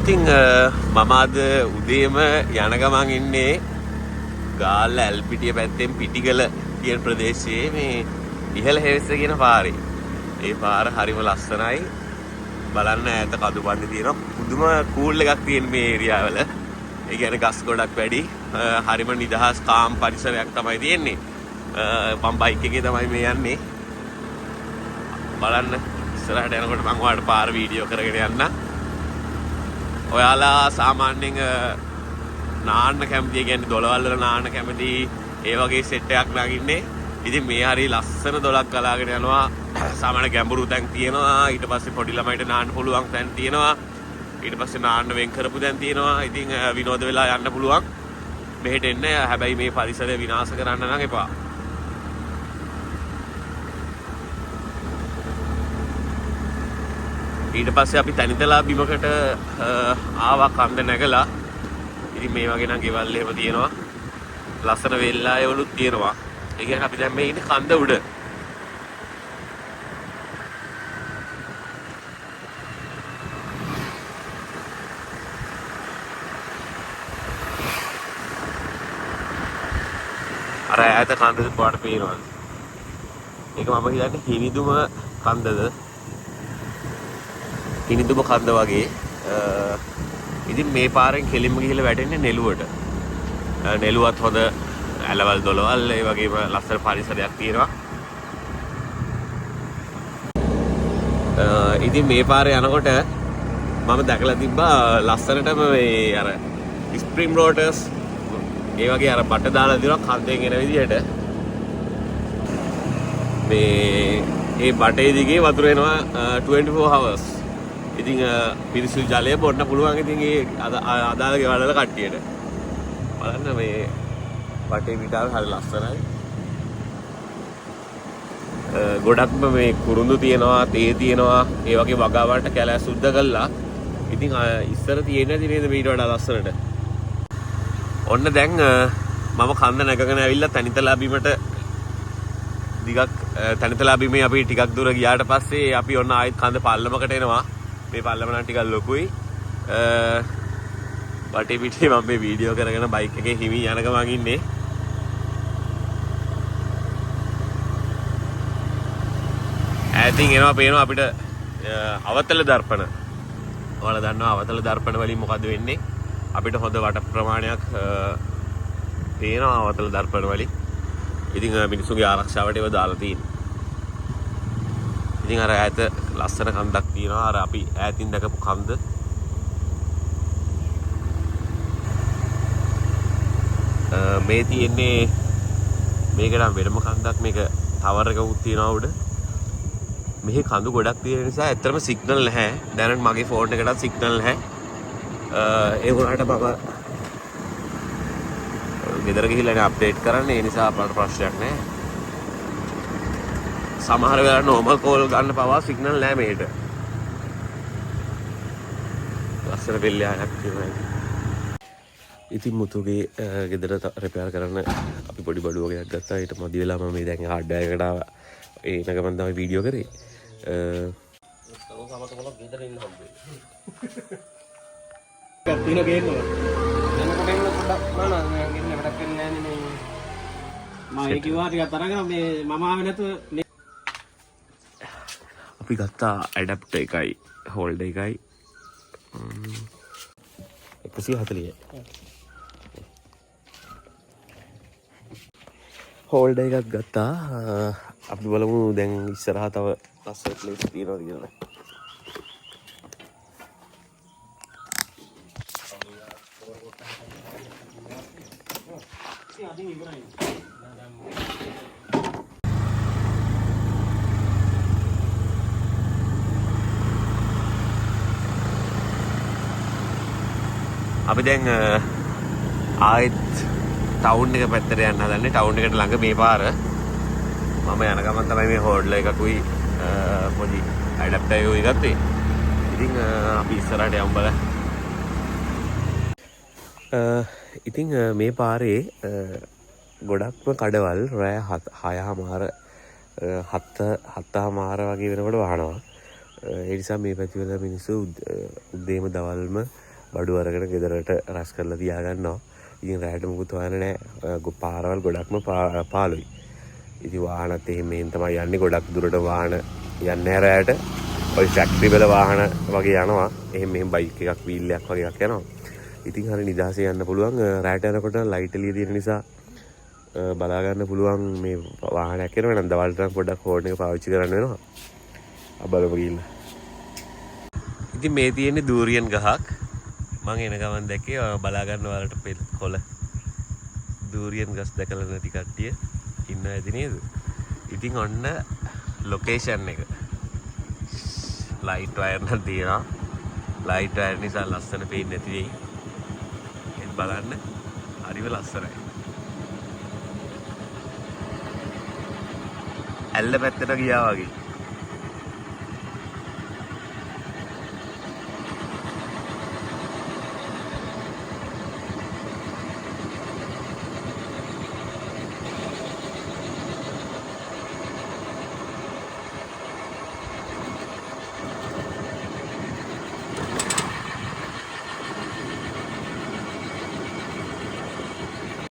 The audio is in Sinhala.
ඉතින් මම අද උදේම යන ගමන් ඉන්නේ ගාල්ල ඇල්පිටිය පැත්තෙන් පිටිගල කියන ප්‍රදේශයේ මේ ඉහළ හෙවස්ස කියන පාරේ. ඒ පාර හරිම ලස්සනයි. බලන්න ඈත කඳුබන්දි තියෙනවා. පුදුම කූල් එකක් තියෙන මේ ඒරියාවල. ඒ කියන්නේ ගස් ගොඩක් වැඩි. හරිම නිදහස් කාම් පරිසරයක් තමයි තියෙන්නේ. මම බයික් එකේ තමයි මේ යන්නේ. බලන්න ඉස්සරහට යනකොට මම ඔයාලට පාර වීඩියෝ කරගෙන යන්න. ඔයාලා සාමාන්‍යයෙන් නාන්න කැමති, කියන්නේ දොළවල් වල නාන්න කැමති ඒ වගේ සෙට් එකක් නගින්නේ. ඉතින් මේ හරි ලස්සන දොලක් ගලාගෙන යනවා. සාමාන්‍ය ගැඹුරු තැන් තියෙනවා. ඊට පස්සේ පොඩි ළමයිට නාන්න පුළුවන් තැන් තියෙනවා. ඊට පස්සේ නාන්න වෙන් කරපු තැන් තියෙනවා. ඉතින් විනෝද වෙලා යන්න පුළුවන්. මෙහෙට එන්න. හැබැයි මේ පරිසරය විනාශ කරන්න නම් එපා. ඊට පස්සේ අපි තනිතලා බිමකට ආවා කන්ද නැගලා. ඉතින් මේ වගේ නම් ගෙවල් එහෙම තියෙනවා. ලස්සන වෙල්ලායවලුත් තියෙනවා. ඒ කියන්නේ අපි දැන් මේ ඉන්නේ කන්ද උඩ. අර ඈත කන්ද පාට පේනවා. ඒක මම හිතන්නේ හිනිදුම කන්දද? හිනිදුම කන්ද වගේ. ඉතින් මේ පාරෙන් කෙලින්ම ගිහිල්ලා වැටෙන්නේ නෙළුවට. නෙළුවත් හොඳ ඇලවල් දොළවල් ඒ වගේම ලස්සන පරිසරයක් තියෙනවා. ඉතින් මේ පාරේ යනකොට මම දැකලා තිබ්බා ලස්සනටම මේ අර ස්ප්‍රින්ග් රෝටර්ස් ඒ වගේ අර බට දාලා දෙනවා කන්දෙන් එන විදිහට. මේ බටේ දිගේ වතුර එනවා 24 hours. ඉතින් පිරිසිදු ජලය බොන්න පුළුවන්. ඉතින් ඒ අදාළ ගෙවල් වල කට්ටියට බලන්න මේ වටේ පිටාව හරි ලස්සනයි. ගොඩක්ම මේ කුරුඳු තියෙනවා, තේ තියෙනවා, ඒ වගේ වගාවන්ට කැලෑ සුද්ධ කළා. ඉතින් ඉස්සර තියෙන්නේ නැති නේද මීට වඩා ලස්සනට. ඔන්න දැන් මම කන්ද නැගගෙන ඇවිල්ලා තනිතලා බිමට දිගක් තනිතලා බිමේ අපි ටිකක් දුර ගියාට පස්සේ අපි ඔන්න ආයෙත් කන්ද පල්ලමකට එනවා. මේ පල්ලම නම් ටිකක් ලොකුයි. වටේ පිටේ මම මේ වීඩියෝ කරගෙන බයික් එකේ හිමි යන ගමන් ඉන්නේ. ඈතින් එනවා පේනවා අපිට අවතල දර්පණ. ඔයාලා දන්නවා අවතල දර්පණ වලින් මොකද වෙන්නේ? අපිට හොඳ වට ප්‍රමාණයක් පේනවා අවතල දර්පණ වලින්. ඉතින් මිනිස්සුගේ ආරක්ෂාවට ඒවා දාලා තියෙනවා. ඉතින් අර ඈත ලස්සන කන්දක් තියෙනවා. අර අපි ඈතින් දැකපු කන්ද. මේ තියෙන්නේ මේක නම් වෙනම කන්දක්. මේක ටවර් එකකුත් තියෙනවා උඩ. මෙහි කඳු ගොඩක් තියෙන නිසා ඇත්තටම සිග්නල් නැහැ. දැනට මගේ ෆෝන් එකටත් සිග්නල් නැහැ. ඒ වුණාට මම ගෙදර ගිහිල්ලා අප්ඩේට් කරන්න. ඒ නිසා අපට ප්‍රශ්නයක් නැහැ. සමහර වෙලාවට නෝමල් කෝල් ගන්න පවා සිග්නල් නැහැ මේකට. ලස්සන වෙල්ලායක් තියෙනවා. ඉතින් මුතුගේ ගෙදර රිපෙයාර් කරන්න අපි පොඩි බඩුව එකක් ගත්තා. ඊට මදි වෙලා මම මේ දැන් හાર્ඩ්වෙයාර් එකට ආවා. ඒ නගමන් තමයි වීඩියෝ කරේ. සමත මොකක් ගෙදර ඉන්න හම්බෙන්නේ. කප්පින ගේනවා. එනකොට එන්න පොඩ්ඩක් මම ගෙන්න වැඩක් කරන්නේ නැහැ නේ. මම ඒ කිව්වා ටිකක් තරගෙන මේ මම ආවේ නැතුව අපි ගත්තා ඇඩැප්ටර් එකයි හෝල්ඩර් එකයි 140යි. හෝල්ඩර් එකක් ගත්තා. අපි බලමු දැන් ඉස්සරහා තව ලස්සන ප්ලේස් තියෙනවද කියලා. අපි දැන් ආයෙත් ටවුන් එක පැත්තට යන්න හදන්නේ. ටවුන් එකට ළඟ මේ පාර. මම යන ගමන් තමයි මේ හෝල්ඩර් එකකුයි පොඩි ඇඩැප්ටර් එකකුයි ගත්තේ. ඉතින් අපි ඉස්සරහට යමු බලන්න. ඉතින් මේ පාරේ ගොඩක්ම කඩවල් රෑ 6:00 වගේ වෙනකොට වහනවා. ඒ නිසා මේ පැතිවල මිනිස්සු උදේම දවල්ම බඩු අරගෙන ගෙදරට රැස් කරලා තියාගන්නවා. ඉතින් රැයට මුකුත් හොයන්න නැහැ. පාරවල් ගොඩක්ම පාළුයි. ඉතින් වාහනත් එහෙම තමයි යන්නේ. ගොඩක් දුරට වාහන යන්නේ නැහැ රැයට. ඔය ෆැක්ටරි වල වාහන වගේ යනවා. එහෙම බයික් එකක් වීල් එකක් වගේ එකක් යනවා. ඉතින් හරිය නිදහසේ යන්න පුළුවන්. රැයට යනකොට ලයිට් එළිය තියෙන නිසා බලා ගන්න පුළුවන් මේ වාහනයක් එනවා නම් දවල්ට නම් පොඩ්ඩක් හෝර්න් එක පාවිච්චි කරන්න වෙනවා. බලමු ගිහින්. ඉතින් මේ තියෙන්නේ දූරියන් ගහක්. මම එන ගමන් දැක්කේ බලා ගන්න වලට කොළ දූරියන් ගස් දැකලා නැති කට්ටිය ඉන්නවා ඇති නේද? ඉතින් ඔන්න ලොකේෂන් එක. ලයිට් වයර් නම් තියෙනවා. ලයිට් වයර් නිසා ලස්සන පේන්නේ නැති වෙයි. ඒත් බලන්න හරිම ලස්සනයි. ඇල්ල පැත්තට ගියා වගේ.